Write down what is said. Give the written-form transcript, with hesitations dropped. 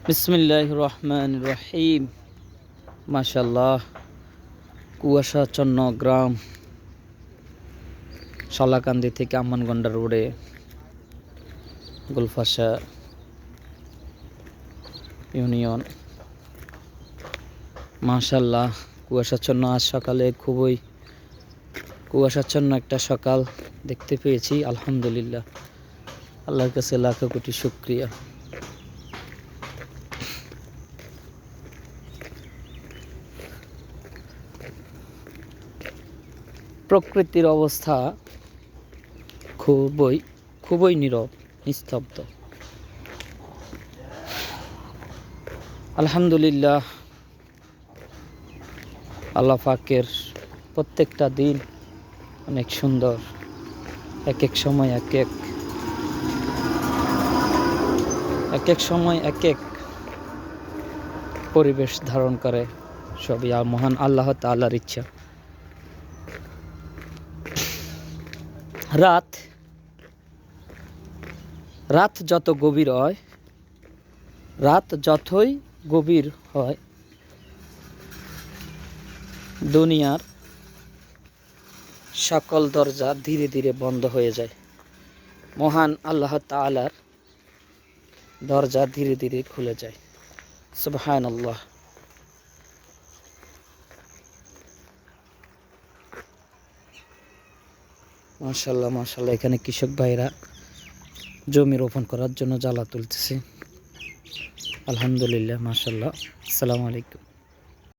বিসমিল্লাহির রহমানির রহিম। মাশাআল্লাহ, কুয়াশাচ্ছন্ন গ্রাম শালাকান্দি থেকে আম্মানগন্ডা রোডে গোলফাশা ইউনিয়ন। মাশাআল্লাহ, কুয়াশাচ্ছন্ন আজ সকালে খুবই কুয়াশাচ্ছন্ন একটা সকাল দেখতে পেয়েছি। আলহামদুলিল্লাহ, আল্লাহর কাছে লাখো কোটি শুকরিয়া। প্রকৃতির অবস্থা খুবই নীরব, নিস্তব্ধ। আলহামদুলিল্লাহ, আল্লাহ পাকের প্রত্যেকটা দিন অনেক সুন্দর। এক এক সময় এক এক পরিবেশ ধারণ করে। সবই মহান আল্লাহ তাআলার ইচ্ছা। রাত যতই গভীর হয় দুনিয়ার সকল দরজা ধীরে ধীরে বন্ধ হয়ে যায়। মহান আল্লাহ তাআলার দরজা ধীরে ধীরে খুলে যায়। সুবহানাল্লাহ। মাশাআল্লাহ মাশাআল্লাহ, এখানে কৃষক ভাইরা জমি রোপণ করার জন্য জ্বালা তুলতেছে। আলহামদুলিল্লাহ, মাশাআল্লাহ। আসসালামু আলাইকুম।